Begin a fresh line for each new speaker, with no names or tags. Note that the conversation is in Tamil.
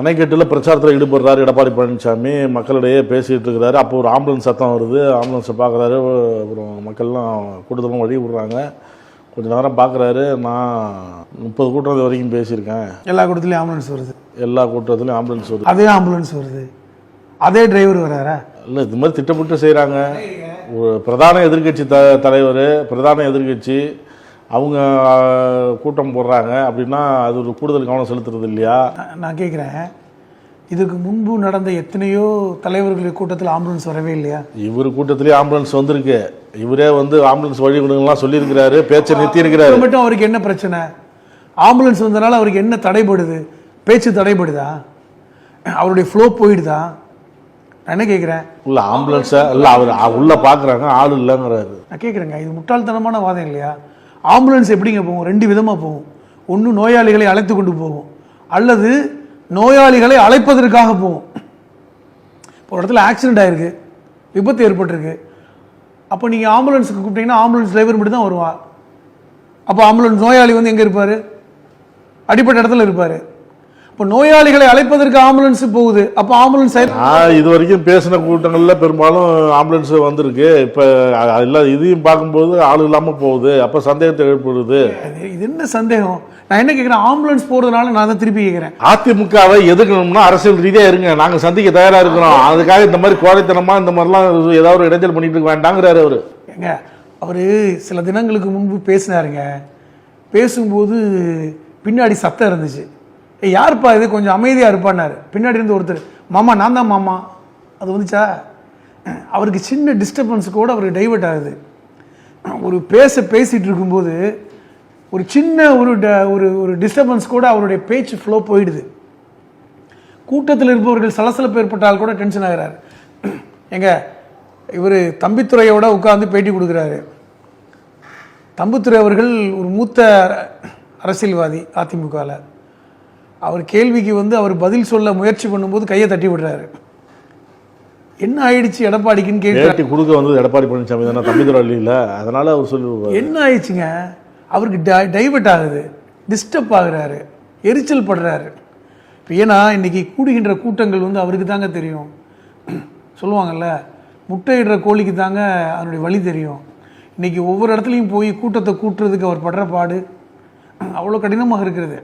அணைக்கட்டில் பிரச்சாரத்தில் ஈடுபடுறாரு எடப்பாடி பழனிசாமி. மக்களிடையே பேசிகிட்டு இருக்கிறாரு. அப்போ ஒரு ஆம்புலன்ஸ் சத்தம் வருது. ஆம்புலன்ஸை பார்க்குறாரு. அப்புறம் மக்கள்லாம் கூட்டத்தெல்லாம் வழி விடுறாங்க. கொஞ்ச நேரம் பார்க்குறாரு. நான் 30 கூட்டம் இது வரைக்கும் பேசியிருக்கேன்.
எல்லா கூட்டத்துலையும் ஆம்புலன்ஸ் வருது.
எல்லா கூட்டத்துலையும் ஆம்புலன்ஸ் வருது.
அதே ஆம்புலன்ஸ் வருது. அதே டிரைவர் வர்றாரா?
இல்லை, இது மாதிரி திட்டமிட்டு செய்கிறாங்க. ஒரு பிரதான எதிர்கட்சி தலைவர், பிரதான எதிர்கட்சி அவங்க கூட்டம் போடுறாங்க அப்படின்னா அது ஒரு கூடுதல் கவனம் செலுத்துறது இல்லையா?
நான் கேட்குறேன், இதுக்கு முன்பு நடந்த எத்தனையோ தலைவர்கள் கூட்டத்தில் ஆம்புலன்ஸ் வரவே இல்லையா?
இவர் கூட்டத்திலேயே ஆம்புலன்ஸ் வந்திருக்கு. இவரே ஆம்புலன்ஸ் வழி விடுங்கலாம் சொல்லியிருக்கிறாரு. பேச்சை நிறுத்தி இருக்கிறாரு.
மட்டும் அவருக்கு என்ன பிரச்சனை? ஆம்புலன்ஸ் வந்தனால அவருக்கு என்ன தடைபடுது? பேச்சு தடைபடுதா? அவருடைய ஃப்ளோ போயிடுதா? நான் என்ன கேட்குறேன்,
இல்லை ஆம்புலன்ஸை இல்லை அவர் உள்ள பார்க்குறாங்க, ஆள் இல்லைங்கிறாரு.
நான் கேட்குறேங்க, இது முட்டாள்தனமான வாதம் இல்லையா? ஆம்புலன்ஸ் எப்படிங்க போகும்? 2 விதமாக போகும். ஒன்று நோயாளிகளை அழைத்து கொண்டு போகும், அல்லது நோயாளிகளை அழைப்பதற்காக போகும். இப்போ ஒரு இடத்துல ஆக்சிடென்ட் ஆயிருக்கு, விபத்து ஏற்பட்டிருக்கு. அப்போ நீங்கள் ஆம்புலன்ஸுக்கு கூப்பிட்டீங்கன்னா ஆம்புலன்ஸ் டிரைவர் மட்டும் தான் வருவான். அப்போ ஆம்புலன்ஸ் நோயாளி எங்கே இருப்பார்? அடிப்பட்ட இடத்துல இருப்பார். இப்போ நோயாளிகளை அழைப்பதற்கு ஆம்புலன்ஸ் போகுது. அப்போ ஆம்புலன்ஸ்
இது வரைக்கும் பேசின கூட்டங்களில் பெரும்பாலும் ஆம்புலன்ஸ் வந்திருக்கு. இப்போ எல்லாம் இதையும் பார்க்கும்போது ஆள் இல்லாமல் போகுது. அப்போ சந்தேகத்தை ஏற்படுது.
இது என்ன சந்தேகம்? நான் என்ன கேட்குறேன், ஆம்புலன்ஸ் போகிறதுனால நான் தான் திருப்பி கேட்குறேன்,
அதிமுகவை எதுக்கணும்னா அரசியல் ரீதியாக இருங்க, நாங்கள் சந்திக்க தயாராக இருக்கிறோம். அதுக்காக இந்த மாதிரி கோழைத்தனமாக இந்த மாதிரிலாம் ஏதாவது ஒரு இடைஞ்சல் பண்ணிட்டு இருக்க வேண்டாங்கிறாரு அவர்.
ஏங்க, அவர் சில தினங்களுக்கு முன்பு பேசினாருங்க. பேசும்போது பின்னாடி சத்தம் இருந்துச்சு. யாருப்பா இது, கொஞ்சம் அமைதியாக இருப்பான்னாரு. பின்னாடி இருந்து ஒருத்தர், மாமா நான் தான் மாமா. அது வந்துச்சா? அவருக்கு சின்ன டிஸ்டர்பன்ஸ் கூட அவருக்கு டைவர்ட் ஆகுது. ஒரு பேசிகிட்டு இருக்கும்போது ஒரு சின்ன ஒரு டிஸ்டர்பன்ஸ் கூட அவருடைய பேச்சு ஃப்ளோ போயிடுது. கூட்டத்தில் இருப்பவர்கள் சலசலப்பு ஏற்பட்டால் கூட டென்ஷன் ஆகிறாரு. எங்க இவர் தம்பித்துறையோட உட்கார்ந்து பேட்டி கொடுக்குறாரு. தம்பித்துறை அவர்கள் ஒரு மூத்த அரசியல்வாதி அதிமுகவில். அவர் கேள்விக்கு அவர் பதில் சொல்ல முயற்சி பண்ணும்போது கையை தட்டி விடுறாரு. என்ன ஆயிடுச்சு எடப்பாடிக்குன்னு கேள்வி
கொடுக்க வந்தது எடப்பாடி பழனிசாமி தானே, தம்பிதுரை இல்லை. அதனால அவர் சொல்லுவார்.
என்ன ஆயிடுச்சுங்க, அவருக்கு டைவர்ட் ஆகுது, டிஸ்டர்ப் ஆகுறாரு, எரிச்சல் படுறாரு. இப்போ ஏன்னா இன்னைக்கு கூடுகின்ற கூட்டங்கள் அவருக்கு தாங்க தெரியும். சொல்லுவாங்கல்ல, முட்டையிடுற கோழிக்கு தாங்க அதனுடைய வழி தெரியும். இன்னைக்கு ஒவ்வொரு இடத்துலையும் போய் கூட்டத்தை கூட்டுறதுக்கு அவர் படுற பாடு அவ்வளோ கடினமாக இருக்கிறது.